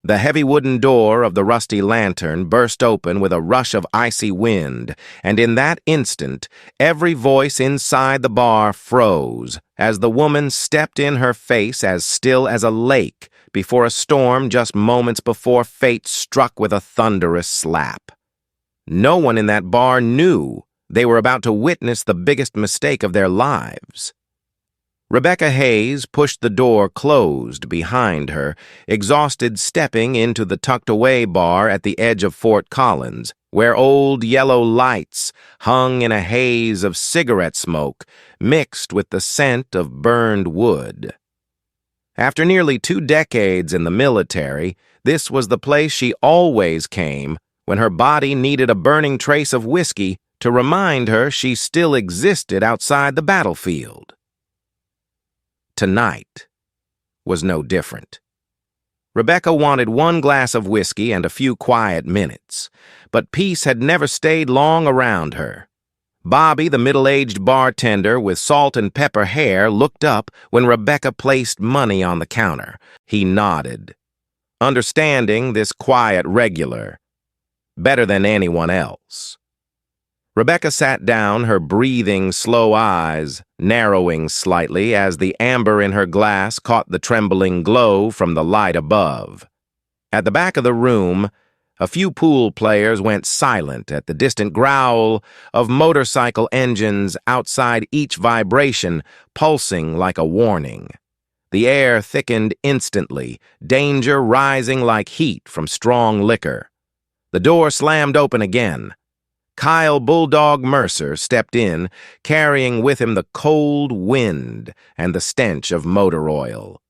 The heavy wooden door of the rusty lantern burst open with a rush of icy wind, and in that instant, every voice inside the bar froze as the woman stepped in, her face as still as a lake before a storm just moments before fate struck with a thunderous slap. No one in that bar knew they were about to witness the biggest mistake of their lives. Rebecca Hayes pushed the door closed behind her, exhausted, stepping into the tucked-away bar at the edge of Fort Collins, where old yellow lights hung in a haze of cigarette smoke mixed with the scent of burned wood. After nearly 2 decades in the military, this was the place she always came when her body needed a burning trace of whiskey to remind her she still existed outside the battlefield. Tonight was no different. Rebecca wanted 1 glass of whiskey and a few quiet minutes, but peace had never stayed long around her. Bobby, the middle-aged bartender with salt and pepper hair, looked up when Rebecca placed money on the counter. He nodded, understanding this quiet regular better than anyone else. Rebecca sat down, her breathing, slow eyes narrowing slightly as the amber in her glass caught the trembling glow from the light above. At the back of the room, a few pool players went silent at the distant growl of motorcycle engines outside, each vibration pulsing like a warning. The air thickened instantly, danger rising like heat from strong liquor. The door slammed open again. Kyle Bulldog Mercer stepped in, carrying with him the cold wind and the stench of motor oil.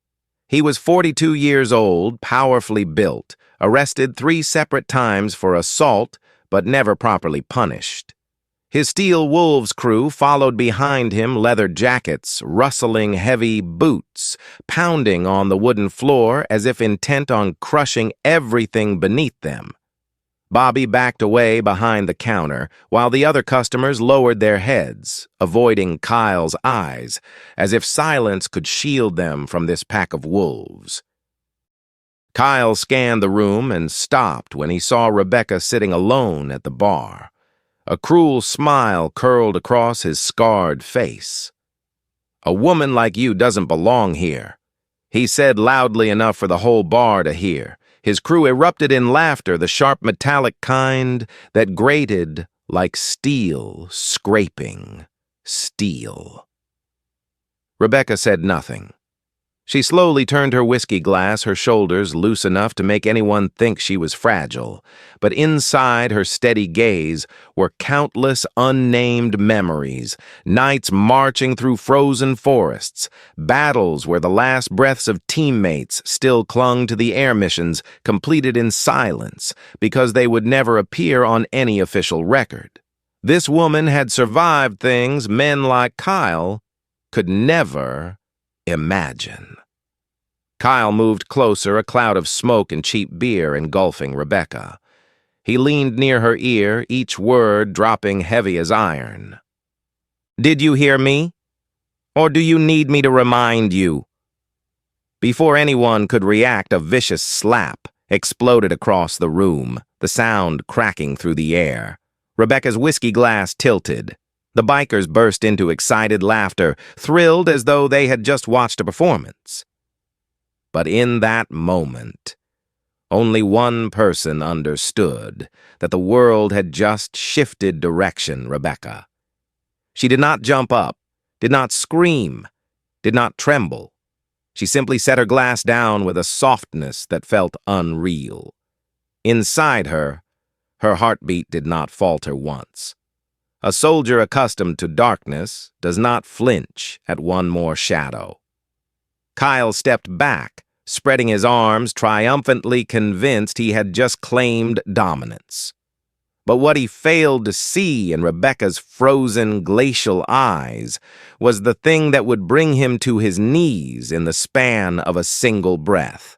He was 42 years old, powerfully built, arrested 3 separate times for assault, but never properly punished. His Steel Wolves crew followed behind him, leather jackets, rustling heavy boots, pounding on the wooden floor as if intent on crushing everything beneath them. Bobby backed away behind the counter, while the other customers lowered their heads, avoiding Kyle's eyes, as if silence could shield them from this pack of wolves. Kyle scanned the room and stopped when he saw Rebecca sitting alone at the bar. A cruel smile curled across his scarred face. "A woman like you doesn't belong here," he said loudly enough for the whole bar to hear. His crew erupted in laughter, the sharp metallic kind that grated like steel scraping steel. Rebecca said nothing. She slowly turned her whiskey glass, her shoulders loose enough to make anyone think she was fragile, but inside her steady gaze were countless unnamed memories, nights marching through frozen forests, battles where the last breaths of teammates still clung to the air missions completed in silence because they would never appear on any official record. This woman had survived things men like Kyle could never imagine. Kyle moved closer, a cloud of smoke and cheap beer engulfing Rebecca. He leaned near her ear, each word dropping heavy as iron. "Did you hear me? Or do you need me to remind you?" Before anyone could react, a vicious slap exploded across the room, the sound cracking through the air. Rebecca's whiskey glass tilted. The bikers burst into excited laughter, thrilled as though they had just watched a performance. But in that moment, only one person understood that the world had just shifted direction. Rebecca. She did not jump up, did not scream, did not tremble. She simply set her glass down with a softness that felt unreal. Inside her, her heartbeat did not falter once. A soldier accustomed to darkness does not flinch at one more shadow. Kyle stepped back, spreading his arms, triumphantly convinced he had just claimed dominance. But what he failed to see in Rebecca's frozen, glacial eyes was the thing that would bring him to his knees in the span of a single breath.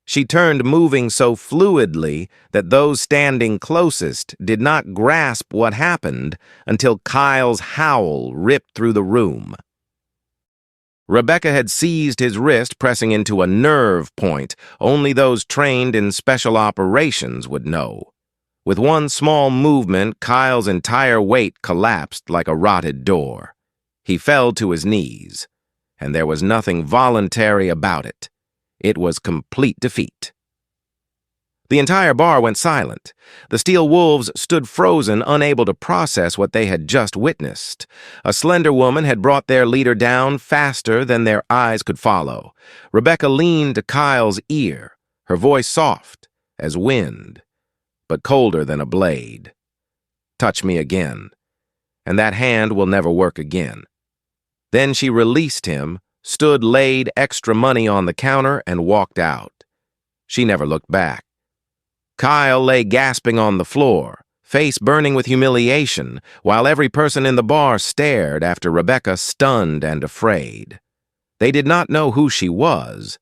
She turned, moving so fluidly that those standing closest did not grasp what happened until Kyle's howl ripped through the room. Rebecca had seized his wrist, pressing into a nerve point only those trained in special operations would know. With one small movement, Kyle's entire weight collapsed like a rotted door. He fell to his knees, and there was nothing voluntary about it. It was complete defeat. The entire bar went silent. The steel wolves stood frozen, unable to process what they had just witnessed. A slender woman had brought their leader down faster than their eyes could follow. Rebecca leaned to Kyle's ear, her voice soft as wind, but colder than a blade. "Touch me again, and that hand will never work again." Then she released him, laid extra money on the counter, and walked out. She never looked back. Kyle lay gasping on the floor, face burning with humiliation, while every person in the bar stared after Rebecca, stunned and afraid. They did not know who she was,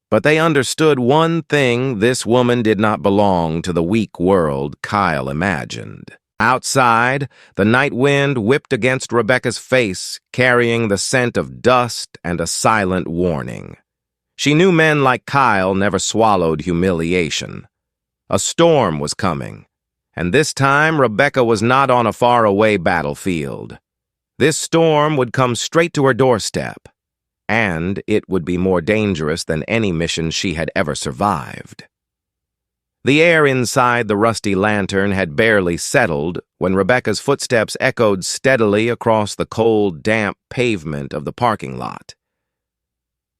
but they understood one thing: this woman did not belong to the weak world Kyle imagined. Outside, the night wind whipped against Rebecca's face, carrying the scent of dust and a silent warning. She knew men like Kyle never swallowed humiliation. A storm was coming, and this time Rebecca was not on a faraway battlefield. This storm would come straight to her doorstep, and it would be more dangerous than any mission she had ever survived. The air inside the rusty lantern had barely settled when Rebecca's footsteps echoed steadily across the cold, damp pavement of the parking lot.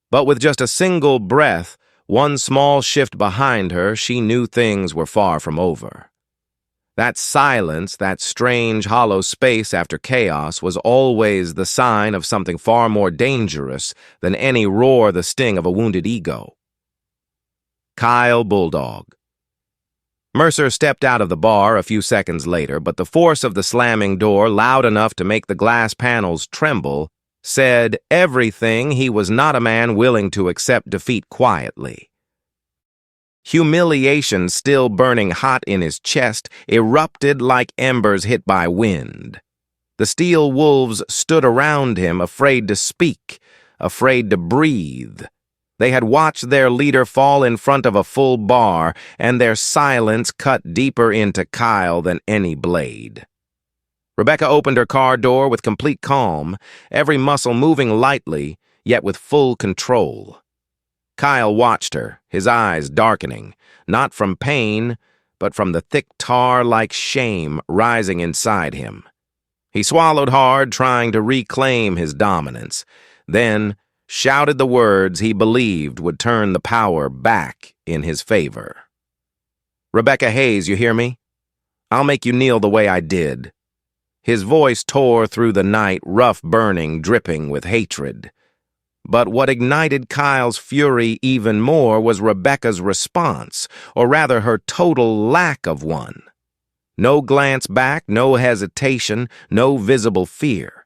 But with just a single breath, one small shift behind her, she knew things were far from over. That silence, that strange, hollow space after chaos, was always the sign of something far more dangerous than any roar the sting of a wounded ego. Kyle Bulldog. Mercer stepped out of the bar a few seconds later, but the force of the slamming door, loud enough to make the glass panels tremble, said everything he was not a man willing to accept defeat quietly. Humiliation, still burning hot in his chest, erupted like embers hit by wind. The steel wolves stood around him, afraid to speak, afraid to breathe. They had watched their leader fall in front of a full bar, and their silence cut deeper into Kyle than any blade. Rebecca opened her car door with complete calm, every muscle moving lightly, yet with full control. Kyle watched her, his eyes darkening, not from pain, but from the thick tar like shame rising inside him. He swallowed hard, trying to reclaim his dominance, then shouted the words he believed would turn the power back in his favor. "Rebecca Hayes, you hear me? I'll make you kneel the way I did." His voice tore through the night, rough, burning, dripping with hatred. But what ignited Kyle's fury even more was Rebecca's response, or rather her total lack of one. No glance back, no hesitation, no visible fear.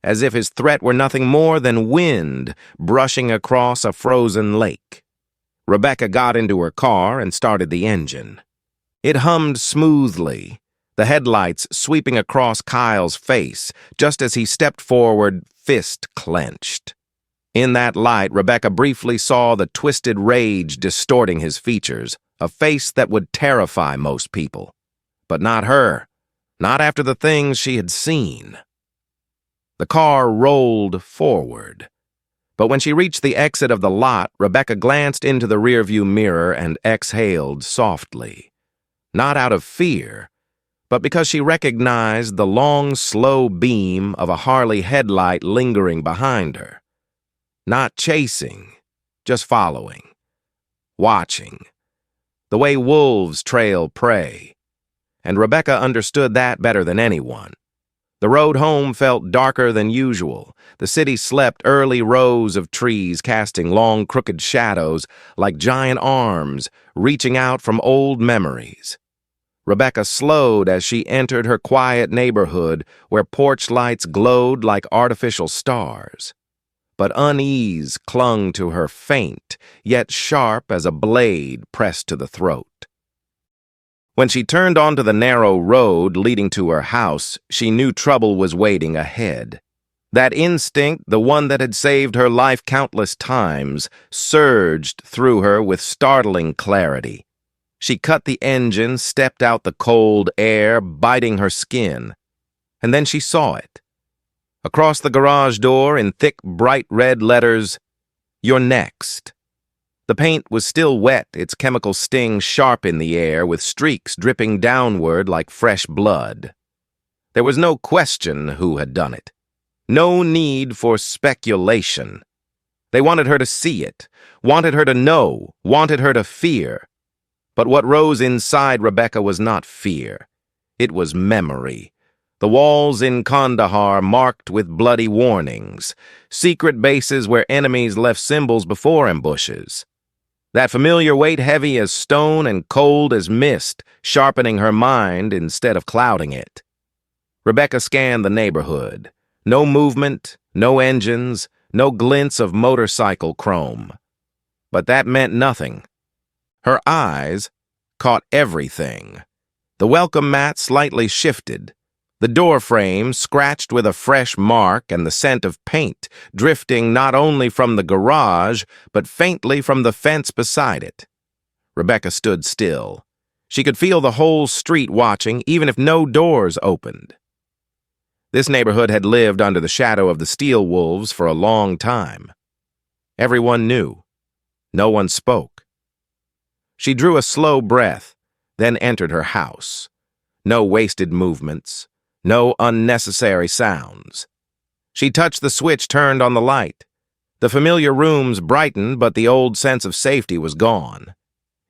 As if his threat were nothing more than wind brushing across a frozen lake. Rebecca got into her car and started the engine. It hummed smoothly, the headlights sweeping across Kyle's face just as he stepped forward, fist clenched. In that light, Rebecca briefly saw the twisted rage distorting his features, a face that would terrify most people. But not her, not after the things she had seen. The car rolled forward. But when she reached the exit of the lot, Rebecca glanced into the rearview mirror and exhaled softly. Not out of fear, but because she recognized the long, slow beam of a Harley headlight lingering behind her. Not chasing, just following, watching, the way wolves trail prey. And Rebecca understood that better than anyone. The road home felt darker than usual. The city slept, early rows of trees casting long, crooked shadows like giant arms reaching out from old memories. Rebecca slowed as she entered her quiet neighborhood where porch lights glowed like artificial stars. But unease clung to her, faint, yet sharp as a blade pressed to the throat. When she turned onto the narrow road leading to her house, she knew trouble was waiting ahead. That instinct, the one that had saved her life countless times, surged through her with startling clarity. She cut the engine, stepped out the cold air, biting her skin. And then she saw it. Across the garage door, in thick, bright red letters, "You're next." The paint was still wet, its chemical sting sharp in the air, with streaks dripping downward like fresh blood. There was no question who had done it. No need for speculation. They wanted her to see it, wanted her to know, wanted her to fear. But what rose inside Rebecca was not fear. It was memory. The walls in Kandahar marked with bloody warnings, secret bases where enemies left symbols before ambushes. That familiar weight, heavy as stone and cold as mist, sharpening her mind instead of clouding it. Rebecca scanned the neighborhood. No movement, no engines, no glints of motorcycle chrome. But that meant nothing. Her eyes caught everything. The welcome mat slightly shifted. The door frame scratched with a fresh mark and the scent of paint drifting not only from the garage, but faintly from the fence beside it. Rebecca stood still. She could feel the whole street watching, even if no doors opened. This neighborhood had lived under the shadow of the steel wolves for a long time. Everyone knew. No one spoke. She drew a slow breath, then entered her house. No wasted movements. No unnecessary sounds. She touched the switch turned on the light. The familiar rooms brightened, but the old sense of safety was gone.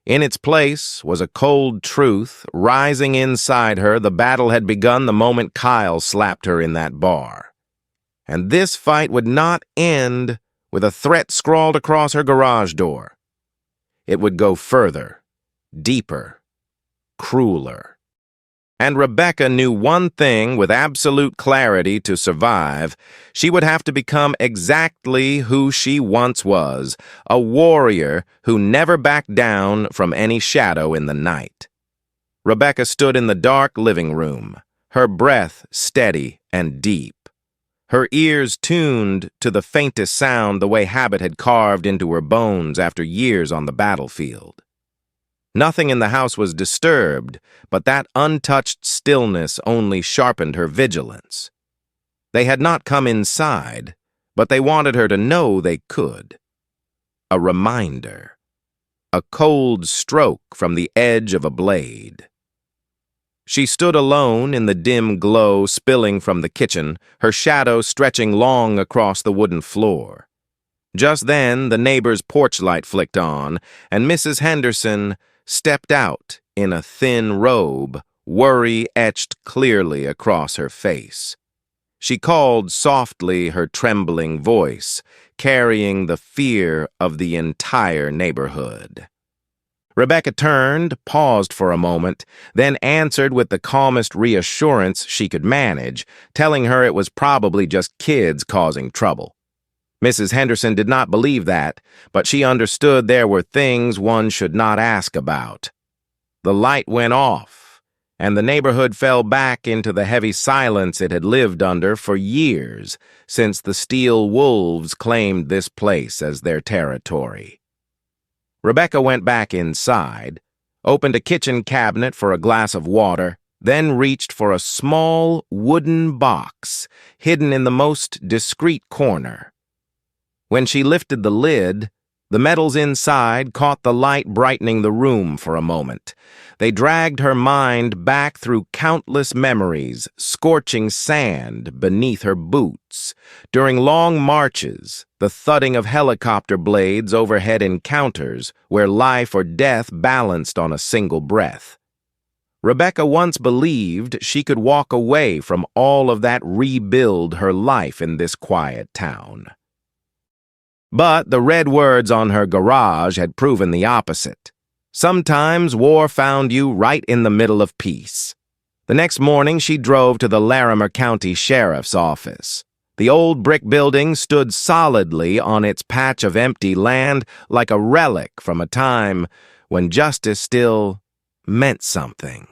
In its place was a cold truth rising inside her. The battle had begun the moment Kyle slapped her in that bar. And this fight would not end with a threat scrawled across her garage door. It would go further, deeper, crueler. And Rebecca knew one thing with absolute clarity: to survive, she would have to become exactly who she once was, a warrior who never backed down from any shadow in the night. Rebecca stood in the dark living room, her breath steady and deep, her ears tuned to the faintest sound the way habit had carved into her bones after years on the battlefield. Nothing in the house was disturbed, but that untouched stillness only sharpened her vigilance. They had not come inside, but they wanted her to know they could. A reminder. A cold stroke from the edge of a blade. She stood alone in the dim glow spilling from the kitchen, her shadow stretching long across the wooden floor. Just then, the neighbor's porch light flicked on, and Mrs. Henderson stepped out in a thin robe, worry etched clearly across her face. She called softly, her trembling voice, carrying the fear of the entire neighborhood. Rebecca turned, paused for a moment, then answered with the calmest reassurance she could manage, telling her it was probably just kids causing trouble. Mrs. Henderson did not believe that, but she understood there were things one should not ask about. The light went off, and the neighborhood fell back into the heavy silence it had lived under for years, since the steel wolves claimed this place as their territory. Rebecca went back inside, opened a kitchen cabinet for a glass of water, then reached for a small wooden box hidden in the most discreet corner. When she lifted the lid, the metals inside caught the light brightening the room for a moment. They dragged her mind back through countless memories, scorching sand beneath her boots. During long marches, the thudding of helicopter blades overhead encounters where life or death balanced on a single breath. Rebecca once believed she could walk away from all of that, rebuild her life in this quiet town. But the red words on her garage had proven the opposite. Sometimes war found you right in the middle of peace. The next morning, she drove to the Larimer County Sheriff's Office. The old brick building stood solidly on its patch of empty land like a relic from a time when justice still meant something.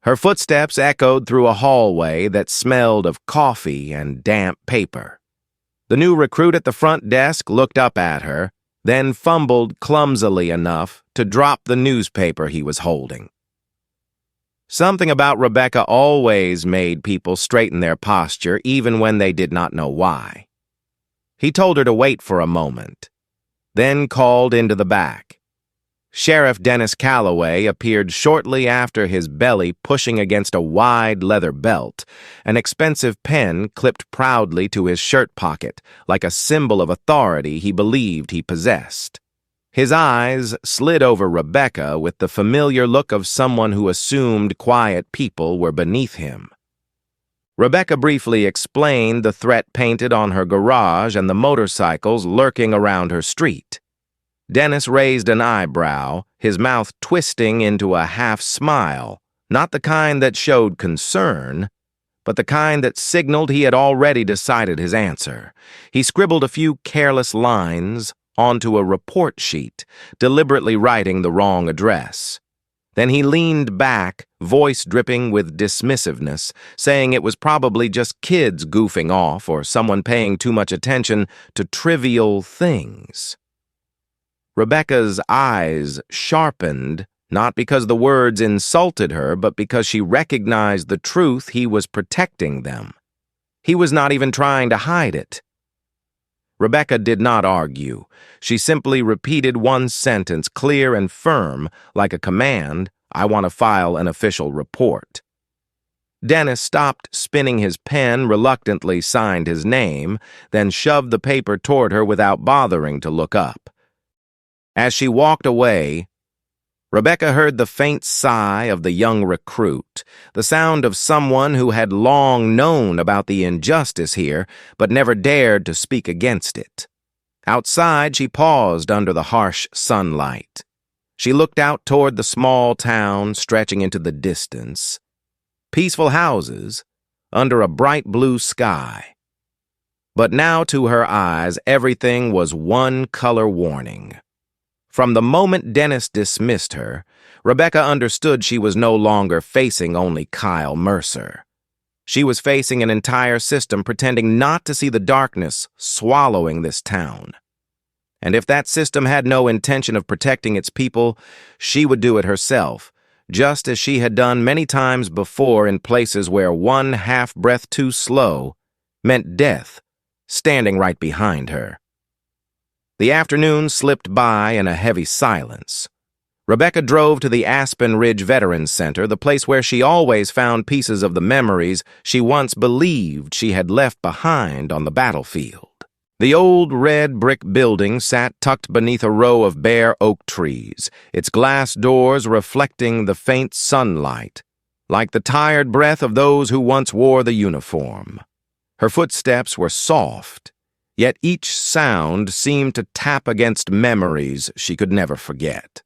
Her footsteps echoed through a hallway that smelled of coffee and damp paper. The new recruit at the front desk looked up at her, then fumbled clumsily enough to drop the newspaper he was holding. Something about Rebecca always made people straighten their posture even when they did not know why. He told her to wait for a moment, then called into the back. Sheriff Dennis Calloway appeared shortly after, his belly pushing against a wide leather belt, an expensive pen clipped proudly to his shirt pocket, like a symbol of authority he believed he possessed. His eyes slid over Rebecca with the familiar look of someone who assumed quiet people were beneath him. Rebecca briefly explained the threat painted on her garage and the motorcycles lurking around her street. Dennis raised an eyebrow, his mouth twisting into a half-smile, not the kind that showed concern, but the kind that signaled he had already decided his answer. He scribbled a few careless lines onto a report sheet, deliberately writing the wrong address. Then he leaned back, voice dripping with dismissiveness, saying it was probably just kids goofing off or someone paying too much attention to trivial things. Rebecca's eyes sharpened, not because the words insulted her, but because she recognized the truth he was protecting them. He was not even trying to hide it. Rebecca did not argue. She simply repeated one sentence, clear and firm, like a command: "I want to file an official report." Dennis stopped spinning his pen, reluctantly signed his name, then shoved the paper toward her without bothering to look up. As she walked away, Rebecca heard the faint sigh of the young recruit, the sound of someone who had long known about the injustice here, but never dared to speak against it. Outside, she paused under the harsh sunlight. She looked out toward the small town stretching into the distance. Peaceful houses under a bright blue sky. But now to her eyes, everything was one color warning. From the moment Dennis dismissed her, Rebecca understood she was no longer facing only Kyle Mercer. She was facing an entire system pretending not to see the darkness swallowing this town. And if that system had no intention of protecting its people, she would do it herself, just as she had done many times before in places where one half-breath too slow meant death, standing right behind her. The afternoon slipped by in a heavy silence. Rebecca drove to the Aspen Ridge Veterans Center, the place where she always found pieces of the memories she once believed she had left behind on the battlefield. The old red brick building sat tucked beneath a row of bare oak trees, its glass doors reflecting the faint sunlight, like the tired breath of those who once wore the uniform. Her footsteps were soft, yet each sound seemed to tap against memories she could never forget.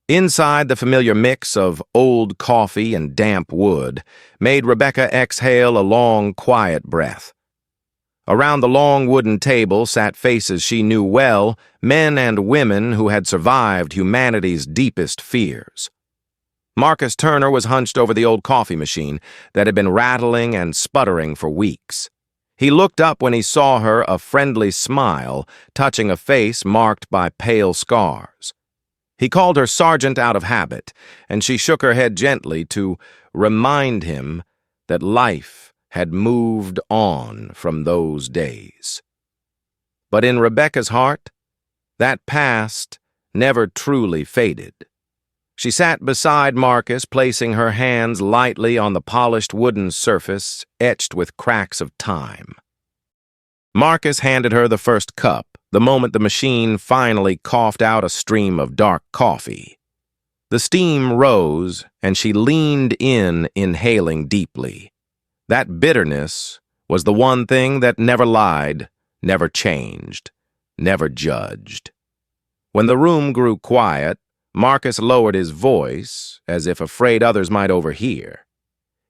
Inside, the familiar mix of old coffee and damp wood made Rebecca exhale a long, quiet breath. Around the long wooden table sat faces she knew well, men and women who had survived humanity's deepest fears. Marcus Turner was hunched over the old coffee machine that had been rattling and sputtering for weeks. He looked up when he saw her, a friendly smile touching a face marked by pale scars. He called her Sergeant out of habit, and she shook her head gently to remind him that life had moved on from those days. But in Rebecca's heart, that past never truly faded. She sat beside Marcus, placing her hands lightly on the polished wooden surface etched with cracks of time. Marcus handed her the first cup, the moment the machine finally coughed out a stream of dark coffee. The steam rose, and she leaned in, inhaling deeply. That bitterness was the one thing that never lied, never changed, never judged. When the room grew quiet, Marcus lowered his voice, as if afraid others might overhear.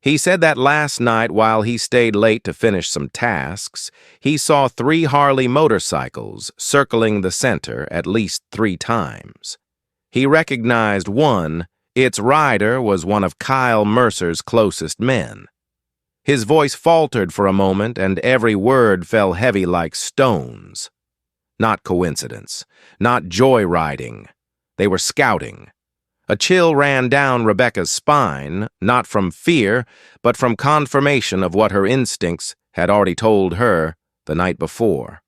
He said that last night, while he stayed late to finish some tasks, he saw 3 Harley motorcycles circling the center at least 3 times. He recognized one Its rider was one of Kyle Mercer's closest men. His voice faltered for a moment, and every word fell heavy like stones. Not coincidence, not joyriding. They were scouting. A chill ran down Rebecca's spine, not from fear, but from confirmation of what her instincts had already told her the night before.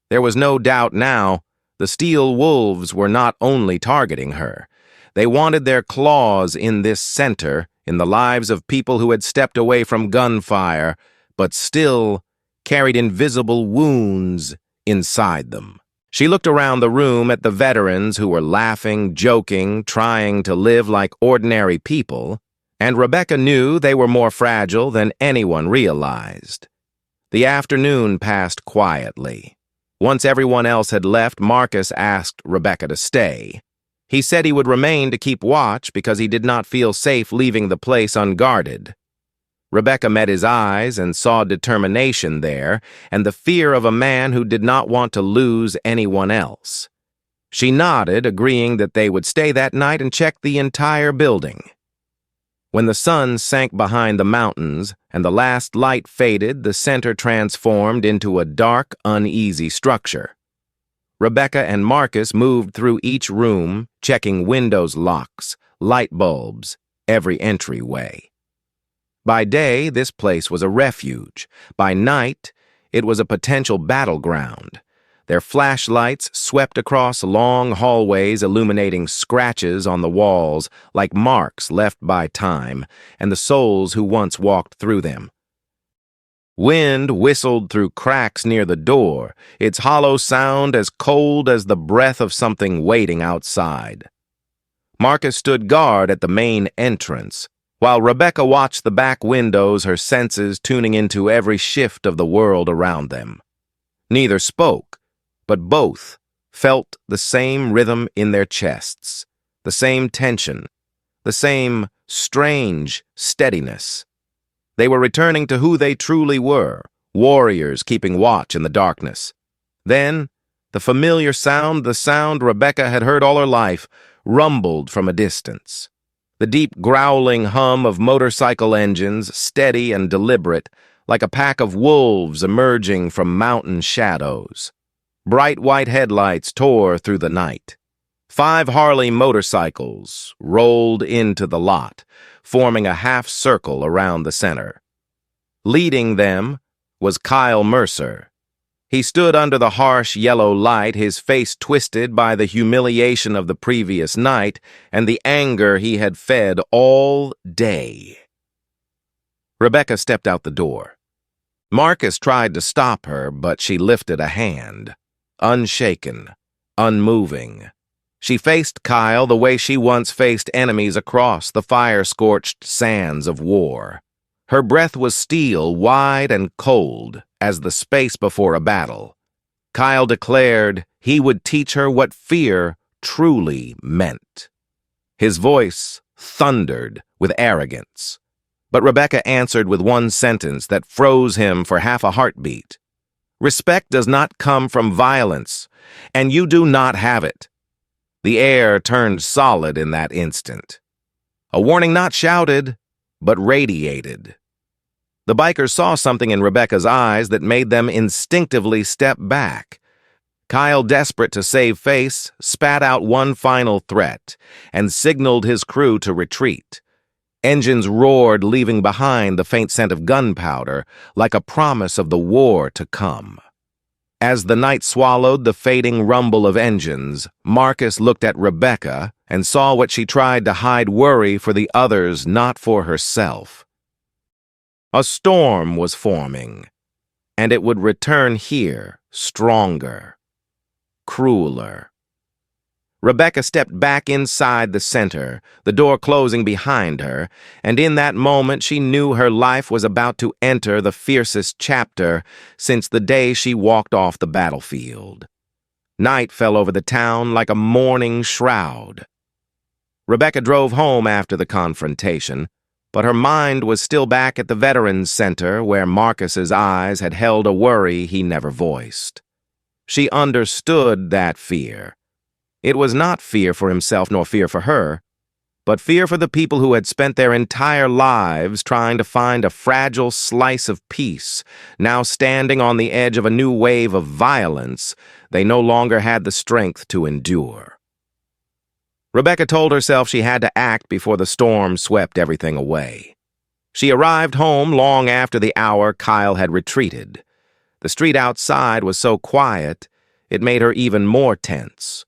There was no doubt now, the steel wolves were not only targeting her. They wanted their claws in this center, in the lives of people who had stepped away from gunfire, but still carried invisible wounds inside them. She looked around the room at the veterans who were laughing, joking, trying to live like ordinary people, and Rebecca knew they were more fragile than anyone realized. The afternoon passed quietly. Once everyone else had left, Marcus asked Rebecca to stay. He said he would remain to keep watch because he did not feel safe leaving the place unguarded. Rebecca met his eyes and saw determination there and the fear of a man who did not want to lose anyone else. She nodded, agreeing that they would stay that night and check the entire building. When the sun sank behind the mountains and the last light faded, the center transformed into a dark, uneasy structure. Rebecca and Marcus moved through each room, checking windows' locks, light bulbs, every entryway. By day, this place was a refuge. By night, it was a potential battleground. Their flashlights swept across long hallways, illuminating scratches on the walls like marks left by time and the souls who once walked through them. Wind whistled through cracks near the door, its hollow sound as cold as the breath of something waiting outside. Marcus stood guard at the main entrance, while Rebecca watched the back windows, her senses tuning into every shift of the world around them. Neither spoke, but both felt the same rhythm in their chests, the same tension, the same strange steadiness. They were returning to who they truly were, warriors keeping watch in the darkness. Then, the familiar sound, the sound Rebecca had heard all her life, rumbled from a distance. The deep growling hum of motorcycle engines, steady and deliberate, like a pack of wolves emerging from mountain shadows. Bright white headlights tore through the night. 5 Harley motorcycles rolled into the lot, forming a half circle around the center. Leading them was Kyle Mercer. He stood under the harsh yellow light, his face twisted by the humiliation of the previous night and the anger he had fed all day. Rebecca stepped out the door. Marcus tried to stop her, but she lifted a hand, unshaken, unmoving. She faced Kyle the way she once faced enemies across the fire-scorched sands of war. Her breath was steel, wide and cold, as the space before a battle. Kyle declared he would teach her what fear truly meant. His voice thundered with arrogance, but Rebecca answered with one sentence that froze him for half a heartbeat. Respect does not come from violence, and you do not have it. The air turned solid in that instant. A warning not shouted, but radiated. The bikers saw something in Rebecca's eyes that made them instinctively step back. Kyle, desperate to save face, spat out one final threat and signaled his crew to retreat. Engines roared, leaving behind the faint scent of gunpowder, like a promise of the war to come. As the night swallowed the fading rumble of engines, Marcus looked at Rebecca and saw what she tried to hide: worry for the others, not for herself. A storm was forming, and it would return here, stronger, crueler. Rebecca stepped back inside the center, the door closing behind her, and in that moment she knew her life was about to enter the fiercest chapter since the day she walked off the battlefield. Night fell over the town like a mourning shroud. Rebecca drove home after the confrontation, but her mind was still back at the Veterans Center where Marcus's eyes had held a worry he never voiced. She understood that fear. It was not fear for himself nor fear for her, but fear for the people who had spent their entire lives trying to find a fragile slice of peace, now standing on the edge of a new wave of violence they no longer had the strength to endure. Rebecca told herself she had to act before the storm swept everything away. She arrived home long after the hour Kyle had retreated. The street outside was so quiet, it made her even more tense.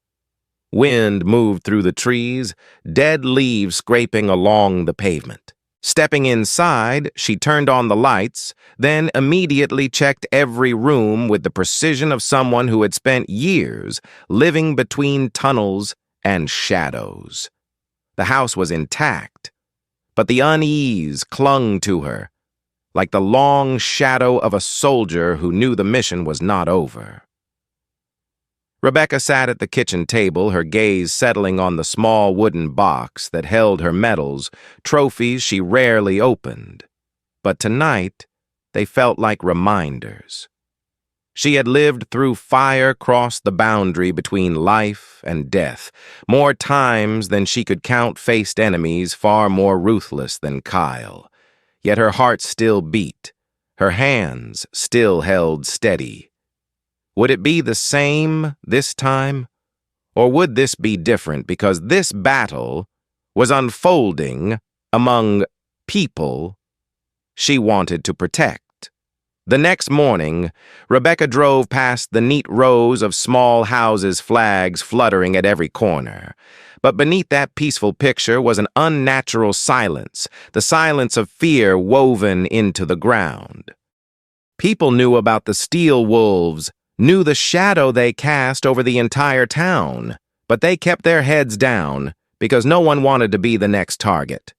Wind moved through the trees, dead leaves scraping along the pavement. Stepping inside, she turned on the lights, then immediately checked every room with the precision of someone who had spent years living between tunnels and shadows. The house was intact, but the unease clung to her, like the long shadow of a soldier who knew the mission was not over. Rebecca sat at the kitchen table, her gaze settling on the small wooden box that held her medals, trophies she rarely opened. But tonight, they felt like reminders. She had lived through fire crossed the boundary between life and death. More times than she could count faced enemies far more ruthless than Kyle. Yet her heart still beat. Her hands still held steady. Would it be the same this time? Or would this be different because this battle was unfolding among people she wanted to protect? The next morning, Rebecca drove past the neat rows of small houses, flags fluttering at every corner. But beneath that peaceful picture was an unnatural silence, the silence of fear woven into the ground. People knew about the steel wolves, knew the shadow they cast over the entire town, but they kept their heads down because no one wanted to be the next target.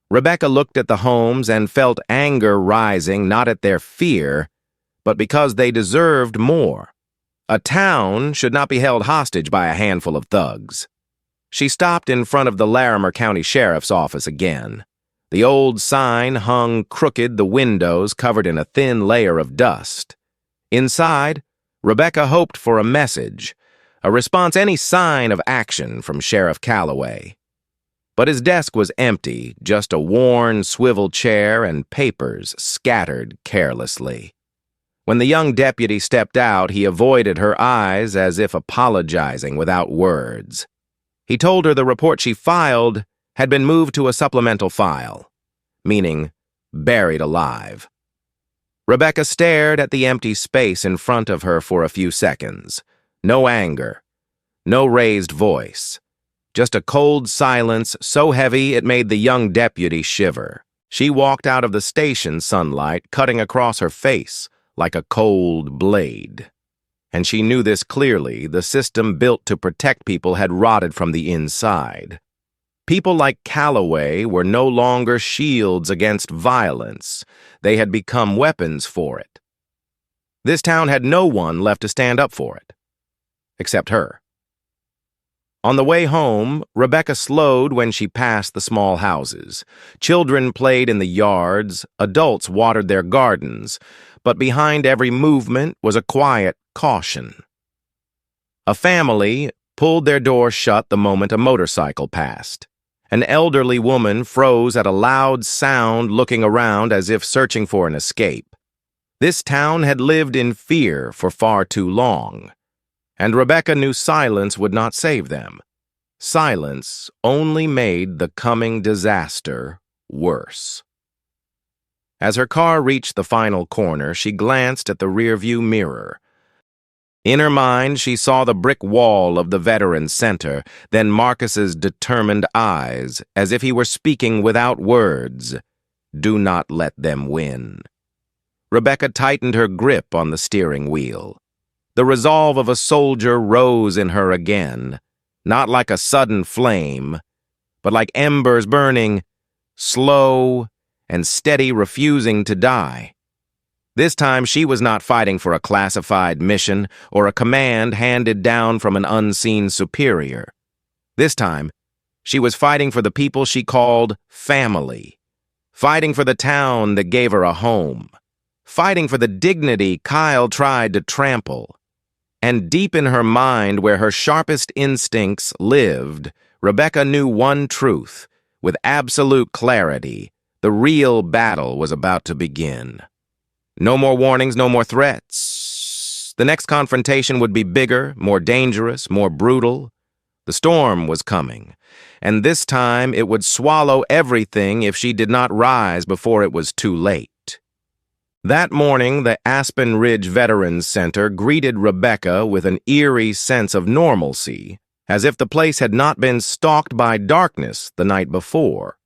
Rebecca looked at the homes and felt anger rising not at their fear, but because they deserved more. A town should not be held hostage by a handful of thugs. She stopped in front of the Larimer County Sheriff's office again. The old sign hung crooked, the windows covered in a thin layer of dust. Inside, Rebecca hoped for a message, a response, any sign of action from Sheriff Calloway. But his desk was empty, just a worn swivel chair and papers scattered carelessly. When the young deputy stepped out, he avoided her eyes as if apologizing without words. He told her the report she filed had been moved to a supplemental file, meaning buried alive. Rebecca stared at the empty space in front of her for a few seconds. No anger, no raised voice. Just a cold silence so heavy it made the young deputy shiver. She walked out of the station sunlight, cutting across her face like a cold blade. And she knew this clearly. The system built to protect people had rotted from the inside. People like Calloway were no longer shields against violence. They had become weapons for it. This town had no one left to stand up for it, except her. On the way home, Rebecca slowed when she passed the small houses. Children played in the yards, adults watered their gardens, but behind every movement was a quiet caution. A family pulled their door shut the moment a motorcycle passed. An elderly woman froze at a loud sound, looking around as if searching for an escape. This town had lived in fear for far too long, and Rebecca knew silence would not save them. Silence only made the coming disaster worse. As her car reached the final corner, she glanced at the rearview mirror. In her mind, she saw the brick wall of the Veterans Center, then Marcus's determined eyes, as if he were speaking without words. Do not let them win. Rebecca tightened her grip on the steering wheel. The resolve of a soldier rose in her again, not like a sudden flame, but like embers burning, slow and steady, refusing to die. This time she was not fighting for a classified mission or a command handed down from an unseen superior. This time, she was fighting for the people she called family, fighting for the town that gave her a home, fighting for the dignity Kyle tried to trample. And deep in her mind, where her sharpest instincts lived, Rebecca knew one truth: with absolute clarity. The real battle was about to begin. No more warnings, no more threats. The next confrontation would be bigger, more dangerous, more brutal. The storm was coming, and this time it would swallow everything if she did not rise before it was too late. That morning, the Aspen Ridge Veterans Center greeted Rebecca with an eerie sense of normalcy, as if the place had not been stalked by darkness the night before.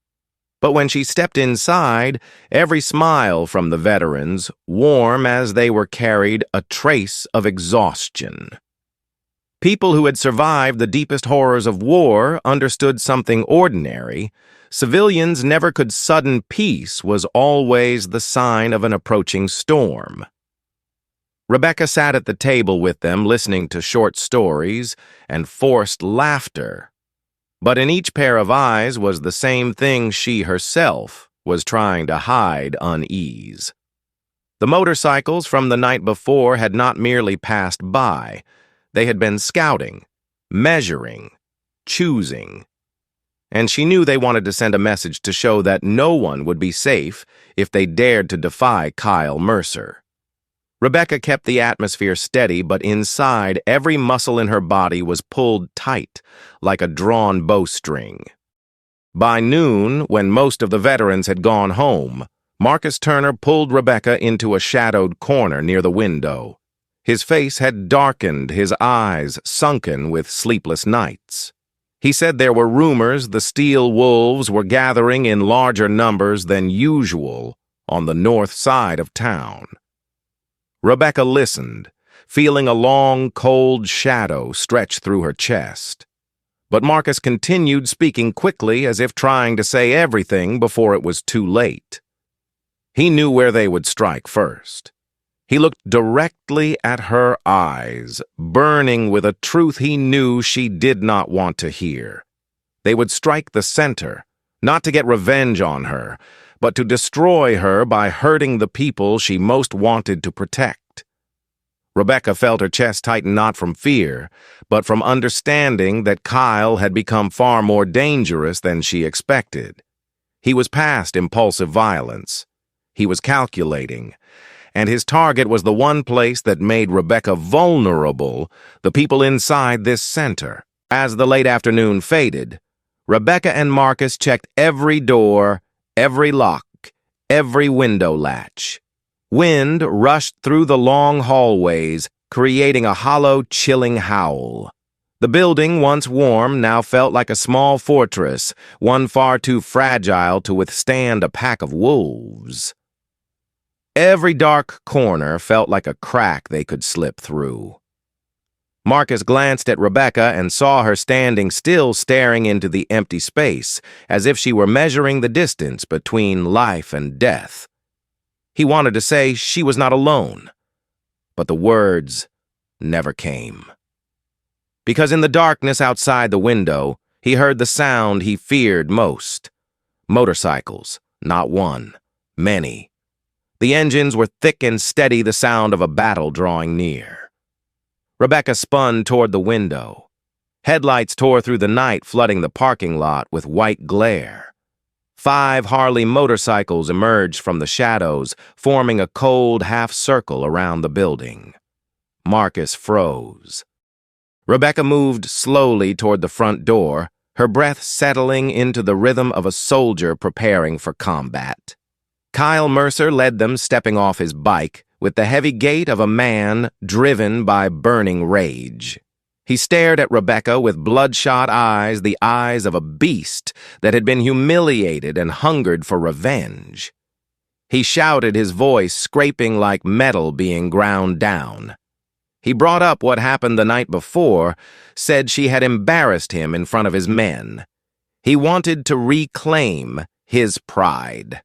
But when she stepped inside, every smile from the veterans, warm as they were, carried a trace of exhaustion. People who had survived the deepest horrors of war understood something ordinary. Civilians never could. Sudden peace was always the sign of an approaching storm. Rebecca sat at the table with them, listening to short stories and forced laughter. But in each pair of eyes was the same thing she herself was trying to hide: unease. The motorcycles from the night before had not merely passed by. They had been scouting, measuring, choosing. And she knew they wanted to send a message to show that no one would be safe if they dared to defy Kyle Mercer. Rebecca kept the atmosphere steady, but inside, every muscle in her body was pulled tight, like a drawn bowstring. By noon, when most of the veterans had gone home, Marcus Turner pulled Rebecca into a shadowed corner near the window. His face had darkened, his eyes sunken with sleepless nights. He said there were rumors the steel wolves were gathering in larger numbers than usual on the north side of town. Rebecca listened, feeling a long, cold shadow stretch through her chest. But Marcus continued, speaking quickly as if trying to say everything before it was too late. He knew where they would strike first. He looked directly at her eyes, burning with a truth he knew she did not want to hear. They would strike the center, not to get revenge on her, but to destroy her by hurting the people she most wanted to protect. Rebecca felt her chest tighten, not from fear, but from understanding that Kyle had become far more dangerous than she expected. He was past impulsive violence. He was calculating, and his target was the one place that made Rebecca vulnerable: the people inside this center. As the late afternoon faded, Rebecca and Marcus checked every door, every lock, every window latch. Wind rushed through the long hallways, creating a hollow, chilling howl. The building, once warm, now felt like a small fortress, one far too fragile to withstand a pack of wolves. Every dark corner felt like a crack they could slip through. Marcus glanced at Rebecca and saw her standing still, staring into the empty space, as if she were measuring the distance between life and death. He wanted to say she was not alone, but the words never came. Because in the darkness outside the window, he heard the sound he feared most. Motorcycles, not one, many. The engines were thick and steady, the sound of a battle drawing near. Rebecca spun toward the window. Headlights tore through the night, flooding the parking lot with white glare. 5 Harley motorcycles emerged from the shadows, forming a cold half-circle around the building. Marcus froze. Rebecca moved slowly toward the front door, her breath settling into the rhythm of a soldier preparing for combat. Kyle Mercer led them, stepping off his bike, with the heavy gait of a man driven by burning rage. He stared at Rebecca with bloodshot eyes, the eyes of a beast that had been humiliated and hungered for revenge. He shouted, his voice scraping like metal being ground down. He brought up what happened the night before, said she had embarrassed him in front of his men. He wanted to reclaim his pride.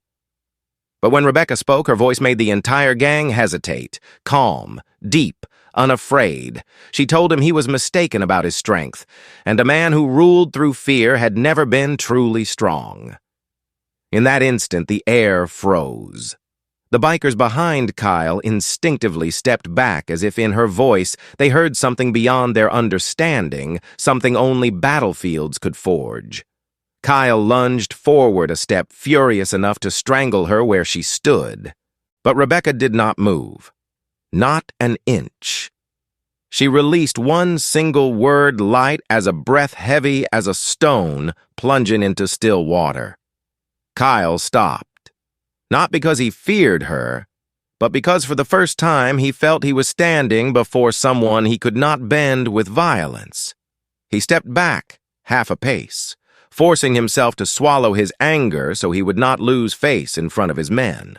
But when Rebecca spoke, her voice made the entire gang hesitate, calm, deep, unafraid. She told him he was mistaken about his strength, and a man who ruled through fear had never been truly strong. In that instant, the air froze. The bikers behind Kyle instinctively stepped back, as if in her voice they heard something beyond their understanding, something only battlefields could forge. Kyle lunged forward a step, furious enough to strangle her where she stood. But Rebecca did not move. Not an inch. She released one single word light as a breath heavy as a stone plunging into still water. Kyle stopped. Not because he feared her, but because for the first time he felt he was standing before someone he could not bend with violence. He stepped back, half a pace, forcing himself to swallow his anger so he would not lose face in front of his men.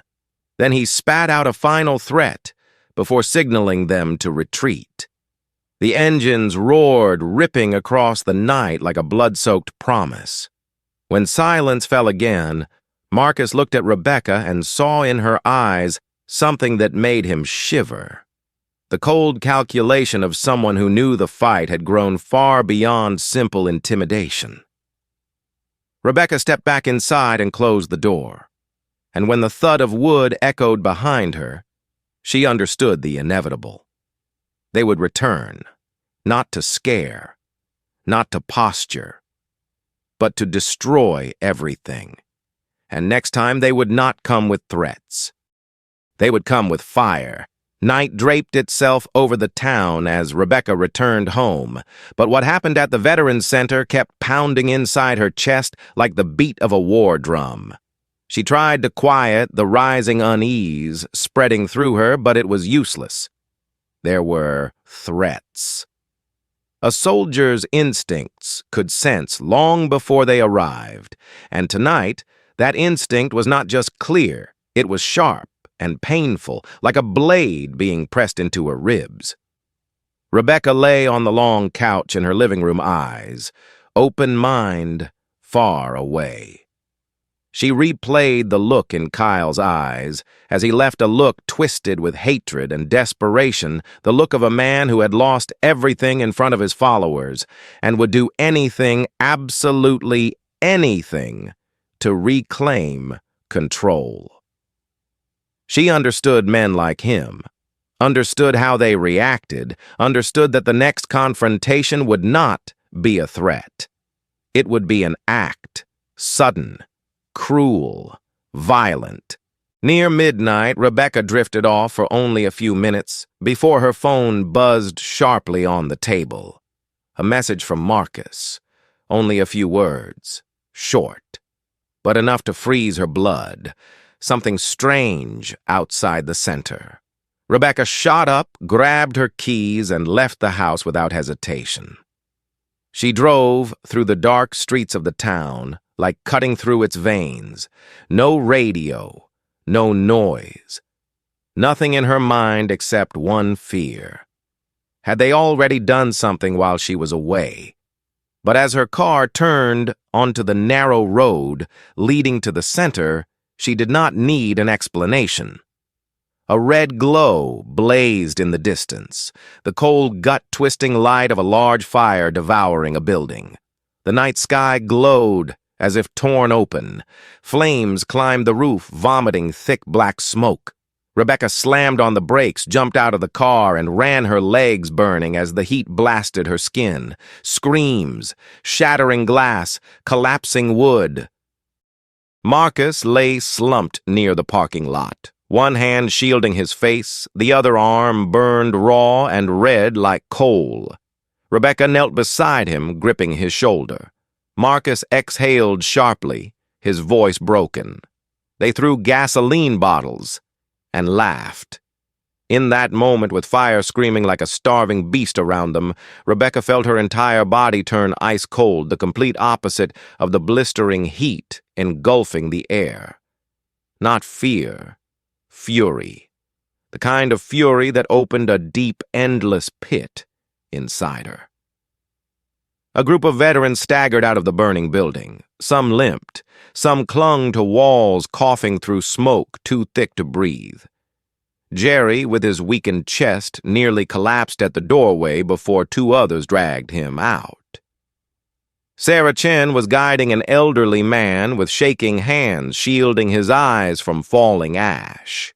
Then he spat out a final threat before signaling them to retreat. The engines roared, ripping across the night like a blood-soaked promise. When silence fell again, Marcus looked at Rebecca and saw in her eyes something that made him shiver. The cold calculation of someone who knew the fight had grown far beyond simple intimidation. Rebecca stepped back inside and closed the door. And when the thud of wood echoed behind her, she understood the inevitable. They would return, not to scare, not to posture, but to destroy everything. And next time they would not come with threats. They would come with fire. Night draped itself over the town as Rebecca returned home, but what happened at the Veterans Center kept pounding inside her chest like the beat of a war drum. She tried to quiet the rising unease spreading through her, but it was useless. There were threats. A soldier's instincts could sense long before they arrived, and tonight, that instinct was not just clear, it was sharp and painful, like a blade being pressed into her ribs. Rebecca lay on the long couch in her living room, eyes, open mind, far away. She replayed the look in Kyle's eyes as he left a look twisted with hatred and desperation, the look of a man who had lost everything in front of his followers and would do anything, absolutely anything, to reclaim control. She understood men like him, understood how they reacted, understood that the next confrontation would not be a threat. It would be an act, sudden, cruel, violent. Near midnight, Rebecca drifted off for only a few minutes before her phone buzzed sharply on the table. A message from Marcus. Only a few words. Short. But enough to freeze her blood. Something strange outside the center. Rebecca shot up, grabbed her keys, and left the house without hesitation. She drove through the dark streets of the town, like cutting through its veins. No radio, no noise. Nothing in her mind except one fear. Had they already done something while she was away? But as her car turned onto the narrow road leading to the center, she did not need an explanation. A red glow blazed in the distance, the cold, gut-twisting light of a large fire devouring a building. The night sky glowed as if torn open. Flames climbed the roof, vomiting thick black smoke. Rebecca slammed on the brakes, jumped out of the car, and ran, her legs burning as the heat blasted her skin. Screams, shattering glass, collapsing wood. Marcus lay slumped near the parking lot, one hand shielding his face, the other arm burned raw and red like coal. Rebecca knelt beside him, gripping his shoulder. Marcus exhaled sharply, his voice broken. They threw gasoline bottles and laughed. In that moment, with fire screaming like a starving beast around them, Rebecca felt her entire body turn ice cold, the complete opposite of the blistering heat engulfing the air. Not fear, fury. The kind of fury that opened a deep, endless pit inside her. A group of veterans staggered out of the burning building. Some limped. Some clung to walls, coughing through smoke too thick to breathe. Jerry, with his weakened chest, nearly collapsed at the doorway before two others dragged him out. Sarah Chen was guiding an elderly man with shaking hands, shielding his eyes from falling ash.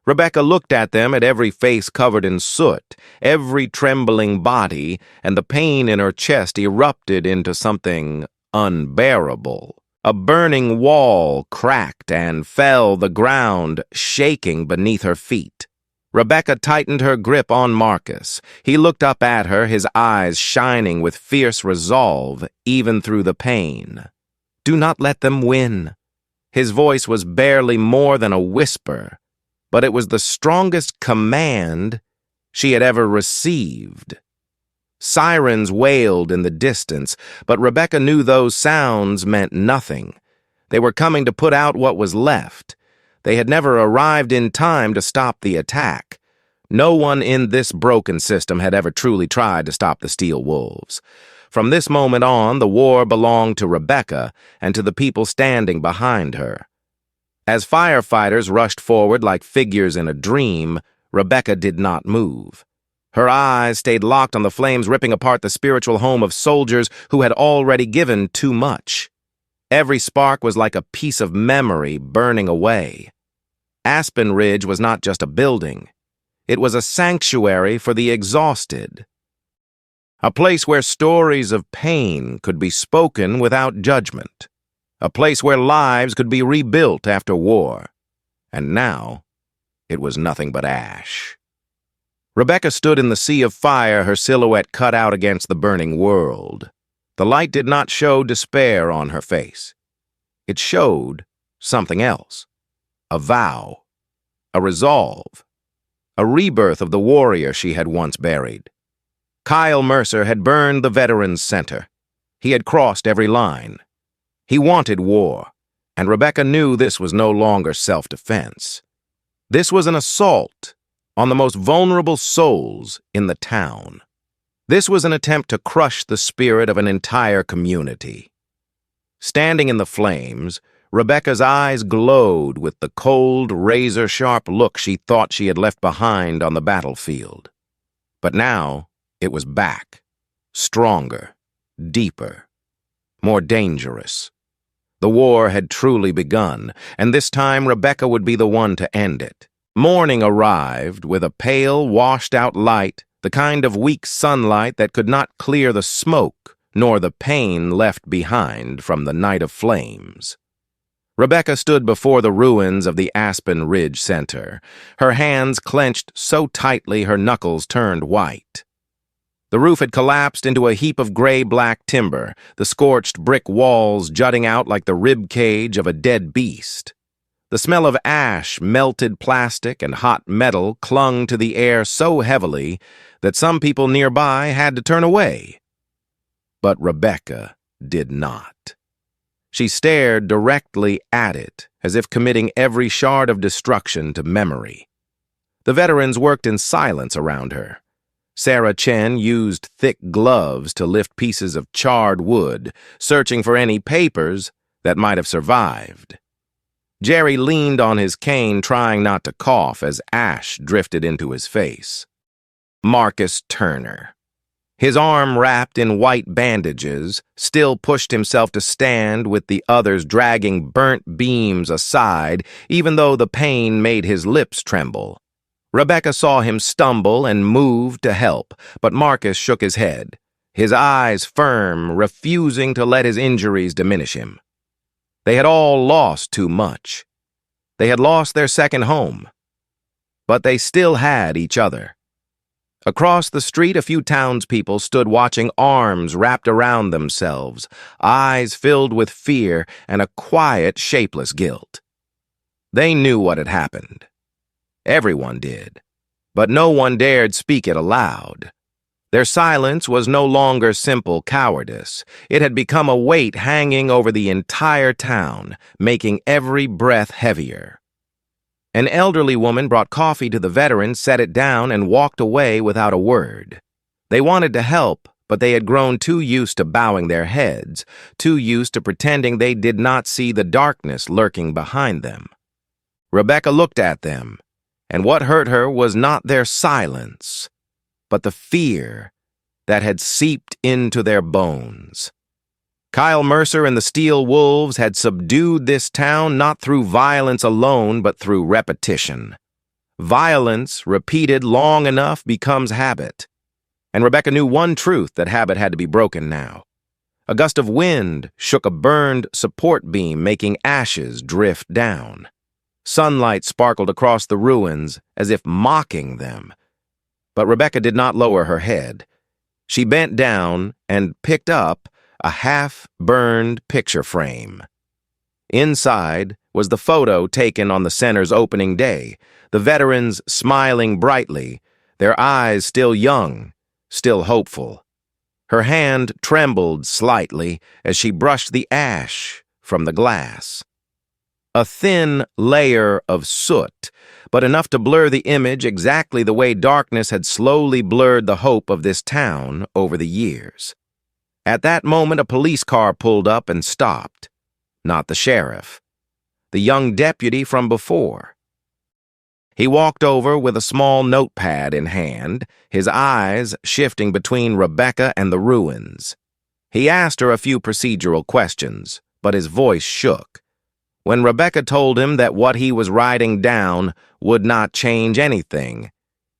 Rebecca looked at them, at every face covered in soot, every trembling body, and the pain in her chest erupted into something unbearable. A burning wall cracked and fell the ground, shaking beneath her feet. Rebecca tightened her grip on Marcus. He looked up at her, his eyes shining with fierce resolve, even through the pain. "Do not let them win." His voice was barely more than a whisper, but it was the strongest command she had ever received. Sirens wailed in the distance, but Rebecca knew those sounds meant nothing. They were coming to put out what was left. They had never arrived in time to stop the attack. No one in this broken system had ever truly tried to stop the Steel Wolves. From this moment on, the war belonged to Rebecca and to the people standing behind her. As firefighters rushed forward like figures in a dream, Rebecca did not move. Her eyes stayed locked on the flames ripping apart the spiritual home of soldiers who had already given too much. Every spark was like a piece of memory burning away. Aspen Ridge was not just a building. It was a sanctuary for the exhausted. A place where stories of pain could be spoken without judgment. A place where lives could be rebuilt after war. And now, it was nothing but ash. Rebecca stood in the sea of fire, her silhouette cut out against the burning world. The light did not show despair on her face. It showed something else. A vow. A resolve. A rebirth of the warrior she had once buried. Kyle Mercer had burned the Veterans Center. He had crossed every line. He wanted war, and Rebecca knew this was no longer self-defense. This was an assault on the most vulnerable souls in the town. This was an attempt to crush the spirit of an entire community. Standing in the flames, Rebecca's eyes glowed with the cold, razor-sharp look she thought she had left behind on the battlefield. But now, it was back, stronger, deeper, more dangerous. The war had truly begun, and this time Rebecca would be the one to end it. Morning arrived with a pale, washed-out light, the kind of weak sunlight that could not clear the smoke nor the pain left behind from the night of flames. Rebecca stood before the ruins of the Aspen Ridge Center, her hands clenched so tightly her knuckles turned white. The roof had collapsed into a heap of gray-black timber, the scorched brick walls jutting out like the rib cage of a dead beast. The smell of ash, melted plastic, and hot metal clung to the air so heavily that some people nearby had to turn away. But Rebecca did not. She stared directly at it, as if committing every shard of destruction to memory. The veterans worked in silence around her. Sarah Chen used thick gloves to lift pieces of charred wood, searching for any papers that might have survived. Jerry leaned on his cane, trying not to cough as ash drifted into his face. Marcus Turner. His arm wrapped in white bandages, still pushed himself to stand with the others dragging burnt beams aside, even though the pain made his lips tremble. Rebecca saw him stumble and moved to help, but Marcus shook his head, his eyes firm, refusing to let his injuries diminish him. They had all lost too much. They had lost their second home. But they still had each other. Across the street, a few townspeople stood watching, arms wrapped around themselves, eyes filled with fear and a quiet, shapeless guilt. They knew what had happened. Everyone did. But no one dared speak it aloud. Their silence was no longer simple cowardice. It had become a weight hanging over the entire town, making every breath heavier. An elderly woman brought coffee to the veterans, set it down, and walked away without a word. They wanted to help, but they had grown too used to bowing their heads, too used to pretending they did not see the darkness lurking behind them. Rebecca looked at them, and what hurt her was not their silence, but the fear that had seeped into their bones. Kyle Mercer and the Steel Wolves had subdued this town not through violence alone, but through repetition. Violence, repeated long enough, becomes habit. And Rebecca knew one truth: that habit had to be broken now. A gust of wind shook a burned support beam, making ashes drift down. Sunlight sparkled across the ruins as if mocking them. But Rebecca did not lower her head. She bent down and picked up a half-burned picture frame. Inside was the photo taken on the center's opening day, the veterans smiling brightly, their eyes still young, still hopeful. Her hand trembled slightly as she brushed the ash from the glass. A thin layer of soot, but enough to blur the image exactly the way darkness had slowly blurred the hope of this town over the years. At that moment, a police car pulled up and stopped. Not the sheriff. The young deputy from before. He walked over with a small notepad in hand, his eyes shifting between Rebecca and the ruins. He asked her a few procedural questions, but his voice shook. When Rebecca told him that what he was writing down would not change anything,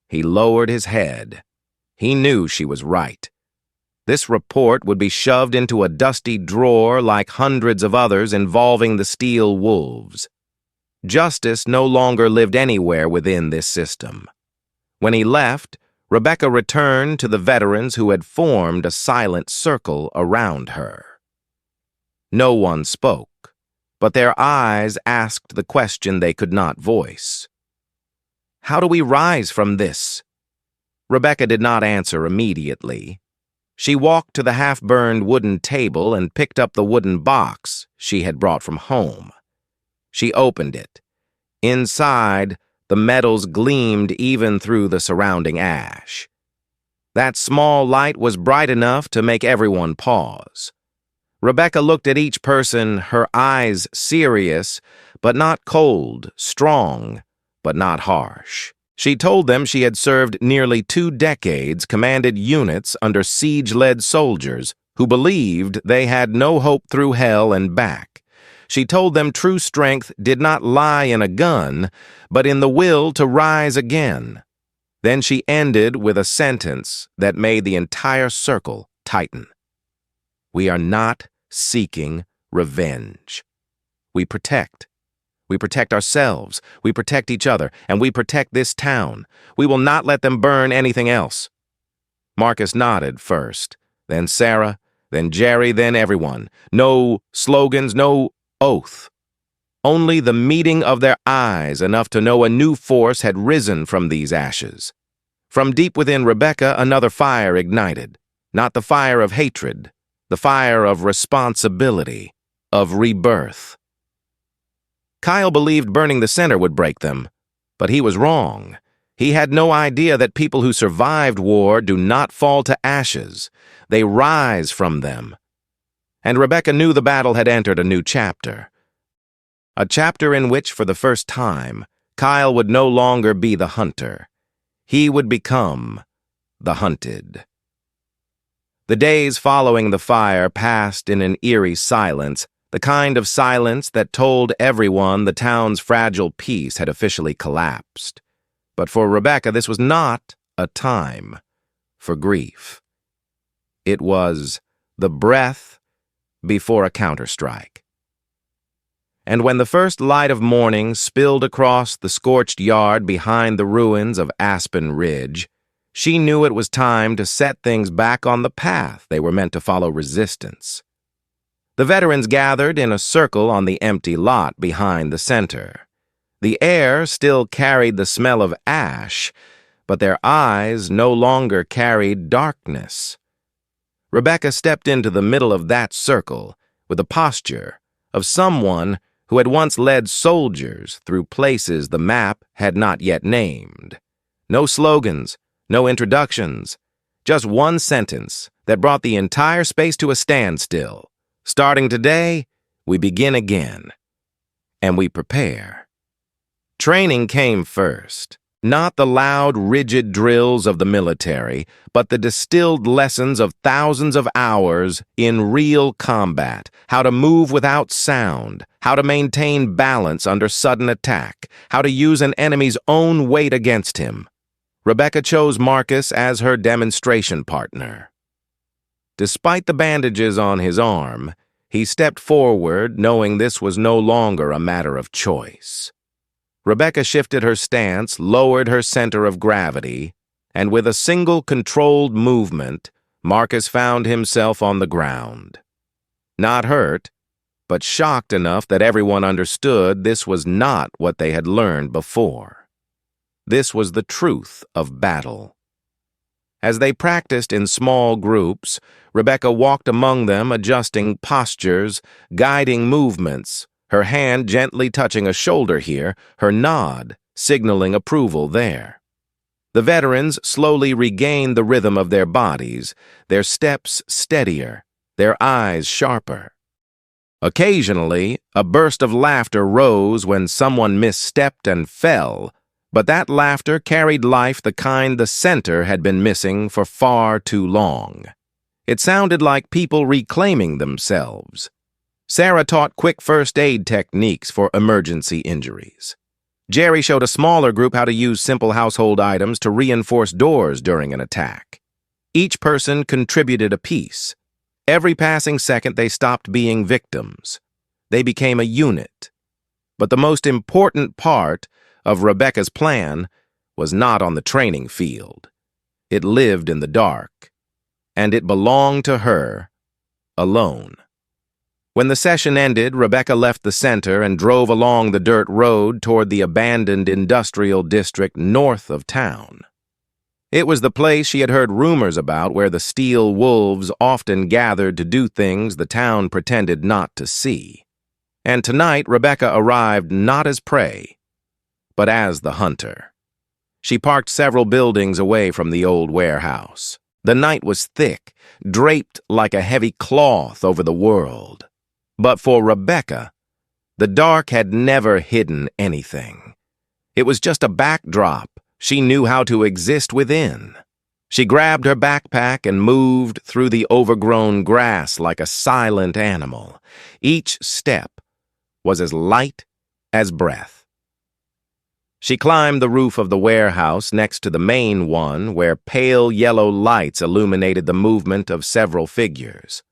he lowered his head. He knew she was right. This report would be shoved into a dusty drawer like hundreds of others involving the Steel Wolves. Justice no longer lived anywhere within this system. When he left, Rebecca returned to the veterans who had formed a silent circle around her. No one spoke, but their eyes asked the question they could not voice. How do we rise from this? Rebecca did not answer immediately. She walked to the half-burned wooden table and picked up the wooden box she had brought from home. She opened it. Inside, the metals gleamed even through the surrounding ash. That small light was bright enough to make everyone pause. Rebecca looked at each person, her eyes serious, but not cold, strong, but not harsh. She told them she had served nearly 2 decades, commanded units under siege-led soldiers who believed they had no hope through hell and back. She told them true strength did not lie in a gun, but in the will to rise again. Then she ended with a sentence that made the entire circle tighten. We are not seeking revenge. We protect. We protect ourselves, we protect each other, and we protect this town. We will not let them burn anything else. Marcus nodded first, then Sarah, then Jerry, then everyone. No slogans, no oath. Only the meeting of their eyes, enough to know a new force had risen from these ashes. From deep within Rebecca, another fire ignited. Not the fire of hatred, the fire of responsibility, of rebirth. Kyle believed burning the center would break them, but he was wrong. He had no idea that people who survived war do not fall to ashes. They rise from them. And Rebecca knew the battle had entered a new chapter. A chapter in which, for the first time, Kyle would no longer be the hunter. He would become the hunted. The days following the fire passed in an eerie silence, the kind of silence that told everyone the town's fragile peace had officially collapsed. But for Rebecca, this was not a time for grief. It was the breath before a counterstrike. And when the first light of morning spilled across the scorched yard behind the ruins of Aspen Ridge, she knew it was time to set things back on the path they were meant to follow: resistance. The veterans gathered in a circle on the empty lot behind the center. The air still carried the smell of ash, but their eyes no longer carried darkness. Rebecca stepped into the middle of that circle with the posture of someone who had once led soldiers through places the map had not yet named. No slogans, no introductions, just one sentence that brought the entire space to a standstill. Starting today, we begin again, and we prepare. Training came first, not the loud, rigid drills of the military, but the distilled lessons of thousands of hours in real combat: how to move without sound, how to maintain balance under sudden attack, how to use an enemy's own weight against him. Rebecca chose Marcus as her demonstration partner. Despite the bandages on his arm, he stepped forward, knowing this was no longer a matter of choice. Rebecca shifted her stance, lowered her center of gravity, and with a single controlled movement, Marcus found himself on the ground. Not hurt, but shocked enough that everyone understood this was not what they had learned before. This was the truth of battle. As they practiced in small groups, Rebecca walked among them, adjusting postures, guiding movements, her hand gently touching a shoulder here, her nod signaling approval there. The veterans slowly regained the rhythm of their bodies, their steps steadier, their eyes sharper. Occasionally, a burst of laughter rose when someone misstepped and fell, but that laughter carried life, the kind the center had been missing for far too long. It sounded like people reclaiming themselves. Sarah taught quick first aid techniques for emergency injuries. Jerry showed a smaller group how to use simple household items to reinforce doors during an attack. Each person contributed a piece. Every passing second, they stopped being victims. They became a unit. But the most important part of Rebecca's plan was not on the training field. It lived in the dark, and it belonged to her alone. When the session ended, Rebecca left the center and drove along the dirt road toward the abandoned industrial district north of town. It was the place she had heard rumors about, where the steel wolves often gathered to do things the town pretended not to see. And tonight, Rebecca arrived not as prey, but as the hunter. She parked several buildings away from the old warehouse. The night was thick, draped like a heavy cloth over the world. But for Rebecca, the dark had never hidden anything. It was just a backdrop she knew how to exist within. She grabbed her backpack and moved through the overgrown grass like a silent animal. Each step was as light as breath. She climbed the roof of the warehouse next to the main one, where pale yellow lights illuminated the movement of several figures.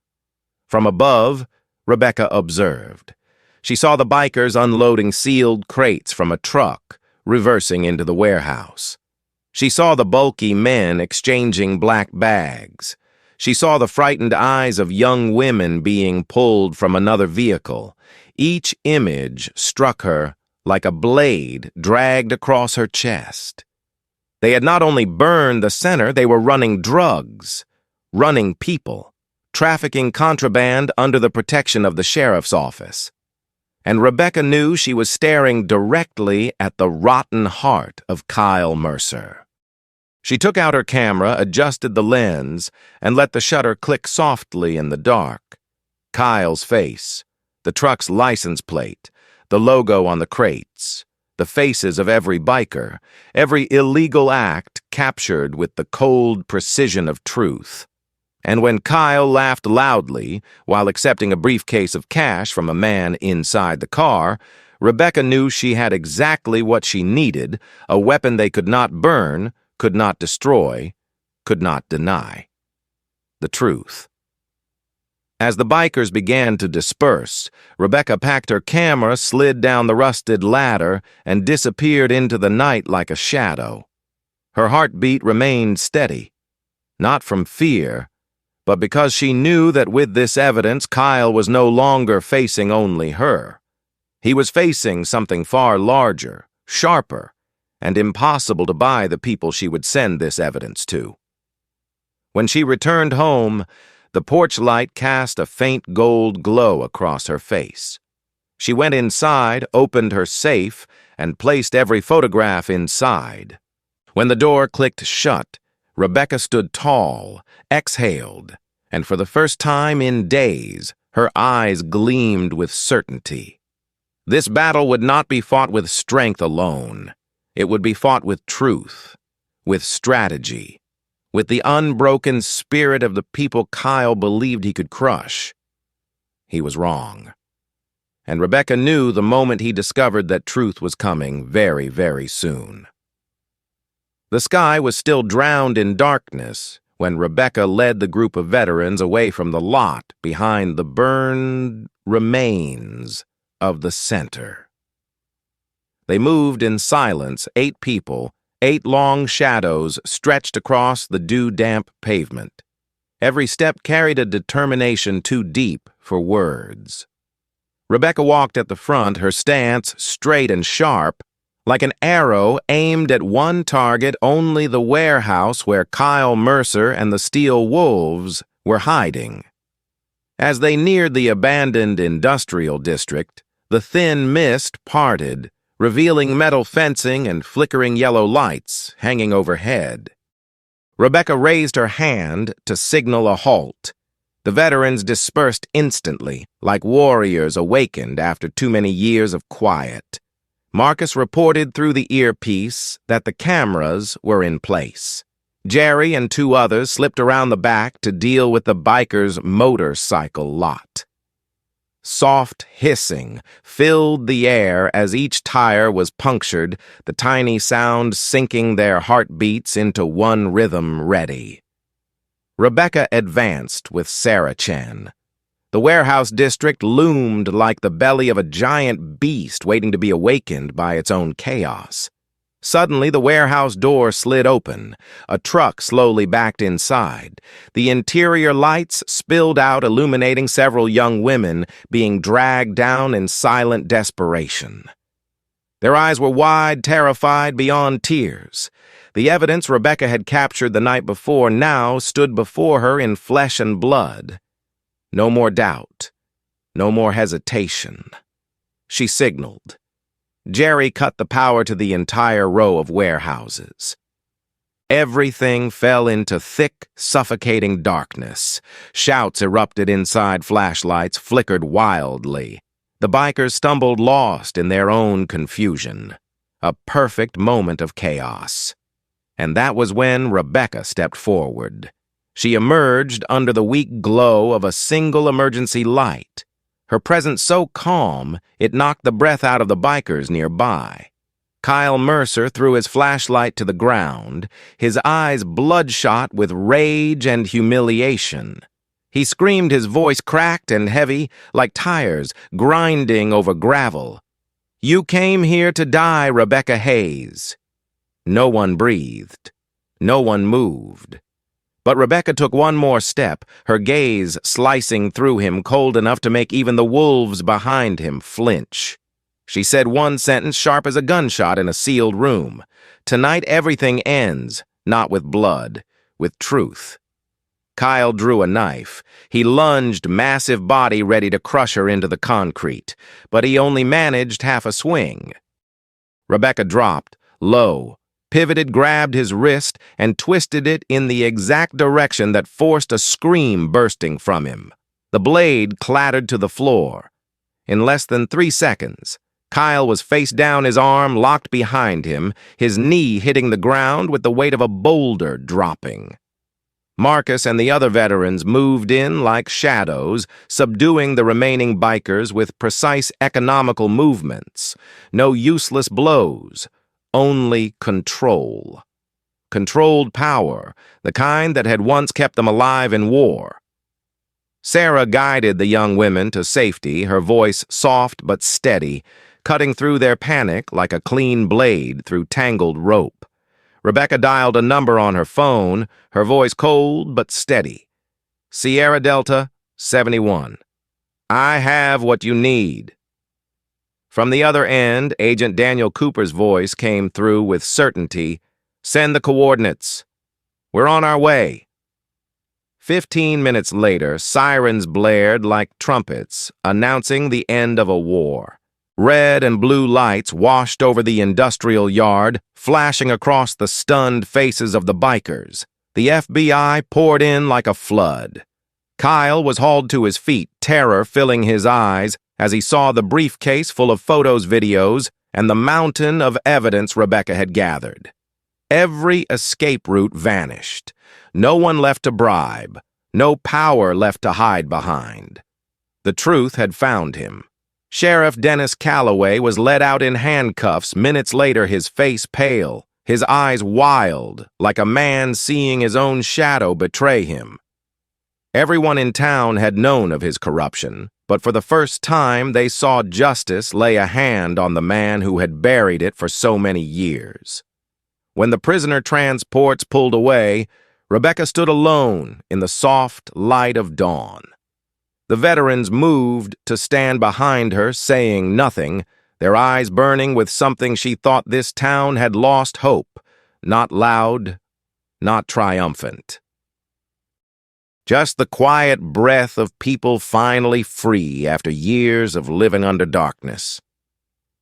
From above, Rebecca observed. She saw the bikers unloading sealed crates from a truck, reversing into the warehouse. She saw the bulky men exchanging black bags. She saw the frightened eyes of young women being pulled from another vehicle. Each image struck her like a blade dragged across her chest. They had not only burned the center, they were running drugs, running people, trafficking contraband under the protection of the sheriff's office. And Rebecca knew she was staring directly at the rotten heart of Kyle Mercer. She took out her camera, adjusted the lens, and let the shutter click softly in the dark. Kyle's face, the truck's license plate, the logo on the crates, the faces of every biker, every illegal act captured with the cold precision of truth. And when Kyle laughed loudly while accepting a briefcase of cash from a man inside the car, Rebecca knew she had exactly what she needed, a weapon they could not burn, could not destroy, could not deny. The truth. As the bikers began to disperse, Rebecca packed her camera, slid down the rusted ladder, and disappeared into the night like a shadow. Her heartbeat remained steady, not from fear, but because she knew that with this evidence, Kyle was no longer facing only her. He was facing something far larger, sharper, and impossible to buy the people she would send this evidence to. When she returned home, the porch light cast a faint gold glow across her face. She went inside, opened her safe, and placed every photograph inside. When the door clicked shut, Rebecca stood tall, exhaled, and for the first time in days, her eyes gleamed with certainty. This battle would not be fought with strength alone. It would be fought with truth, with strategy, with the unbroken spirit of the people Kyle believed he could crush. He was wrong. And Rebecca knew the moment he discovered that truth was coming very, very soon. The sky was still drowned in darkness when Rebecca led the group of veterans away from the lot behind the burned remains of the center. They moved in silence, 8 people, 8 long shadows stretched across the dew-damp pavement. Every step carried a determination too deep for words. Rebecca walked at the front, her stance straight and sharp, like an arrow aimed at one target, only the warehouse where Kyle Mercer and the Steel Wolves were hiding. As they neared the abandoned industrial district, the thin mist parted, revealing metal fencing and flickering yellow lights hanging overhead. Rebecca raised her hand to signal a halt. The veterans dispersed instantly, like warriors awakened after too many years of quiet. Marcus reported through the earpiece that the cameras were in place. Jerry and 2 others slipped around the back to deal with the bikers' motorcycle lot. Soft hissing filled the air as each tire was punctured, the tiny sound syncing their heartbeats into one rhythm ready. Rebecca advanced with Sarah Chan. The warehouse district loomed like the belly of a giant beast waiting to be awakened by its own chaos. Suddenly, the warehouse door slid open. A truck slowly backed inside. The interior lights spilled out, illuminating several young women being dragged down in silent desperation. Their eyes were wide, terrified beyond tears. The evidence Rebecca had captured the night before now stood before her in flesh and blood. No more doubt. No more hesitation. She signaled. Jerry cut the power to the entire row of warehouses. Everything fell into thick, suffocating darkness. Shouts erupted inside flashlights, flickered wildly. The bikers stumbled lost in their own confusion. A perfect moment of chaos. And that was when Rebecca stepped forward. She emerged under the weak glow of a single emergency light. Her presence so calm, it knocked the breath out of the bikers nearby. Kyle Mercer threw his flashlight to the ground, his eyes bloodshot with rage and humiliation. He screamed, his voice cracked and heavy, like tires grinding over gravel. "You came here to die, Rebecca Hayes." No one breathed. No one moved. But Rebecca took one more step, her gaze slicing through him, cold enough to make even the wolves behind him flinch. She said one sentence sharp as a gunshot in a sealed room. "Tonight everything ends, not with blood, with truth." Kyle drew a knife. He lunged, massive body ready to crush her into the concrete, but he only managed half a swing. Rebecca dropped, low, pivoted, grabbed his wrist, and twisted it in the exact direction that forced a scream bursting from him. The blade clattered to the floor. In less than 3 seconds, Kyle was face down, his arm locked behind him, his knee hitting the ground with the weight of a boulder dropping. Marcus and the other veterans moved in like shadows, subduing the remaining bikers with precise economical movements. No useless blows. Only control. Controlled power, the kind that had once kept them alive in war. Sarah guided the young women to safety, her voice soft but steady, cutting through their panic like a clean blade through tangled rope. Rebecca dialed a number on her phone, her voice cold but steady. "Sierra Delta, 71. I have what you need." From the other end, Agent Daniel Cooper's voice came through with certainty. "Send the coordinates. We're on our way." 15 minutes later, sirens blared like trumpets, announcing the end of a war. Red and blue lights washed over the industrial yard, flashing across the stunned faces of the bikers. The FBI poured in like a flood. Kyle was hauled to his feet, terror filling his eyes, as he saw the briefcase full of photos, videos, and the mountain of evidence Rebecca had gathered. Every escape route vanished. No one left to bribe. No power left to hide behind. The truth had found him. Sheriff Dennis Calloway was led out in handcuffs, minutes later, his face pale, his eyes wild, like a man seeing his own shadow betray him. Everyone in town had known of his corruption, but for the first time they saw justice lay a hand on the man who had buried it for so many years. When the prisoner transports pulled away, Rebecca stood alone in the soft light of dawn. The veterans moved to stand behind her, saying nothing, their eyes burning with something she thought this town had lost hope, not loud, not triumphant. Just the quiet breath of people finally free after years of living under darkness.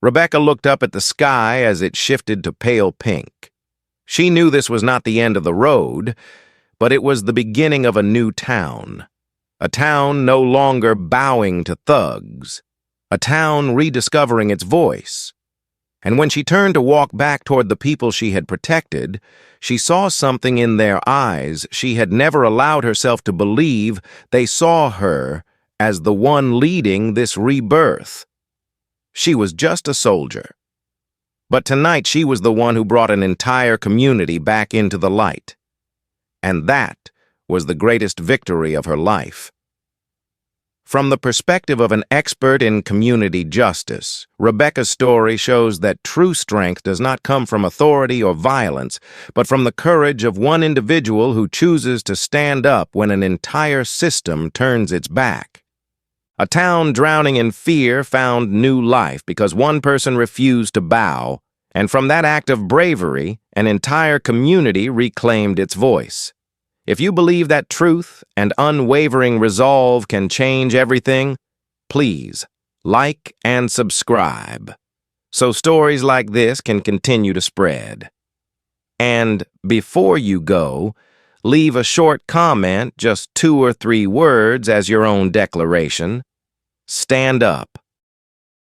Rebecca looked up at the sky as it shifted to pale pink. She knew this was not the end of the road, but it was the beginning of a new town. A town no longer bowing to thugs. A town rediscovering its voice. And when she turned to walk back toward the people she had protected, she saw something in their eyes she had never allowed herself to believe. They saw her as the one leading this rebirth. She was just a soldier. But tonight she was the one who brought an entire community back into the light. And that was the greatest victory of her life. From the perspective of an expert in community justice, Rebecca's story shows that true strength does not come from authority or violence, but from the courage of one individual who chooses to stand up when an entire system turns its back. A town drowning in fear found new life because one person refused to bow, and from that act of bravery, an entire community reclaimed its voice. If you believe that truth and unwavering resolve can change everything, please like and subscribe so stories like this can continue to spread. And before you go, leave a short comment, just 2 or 3 words as your own declaration. Stand up.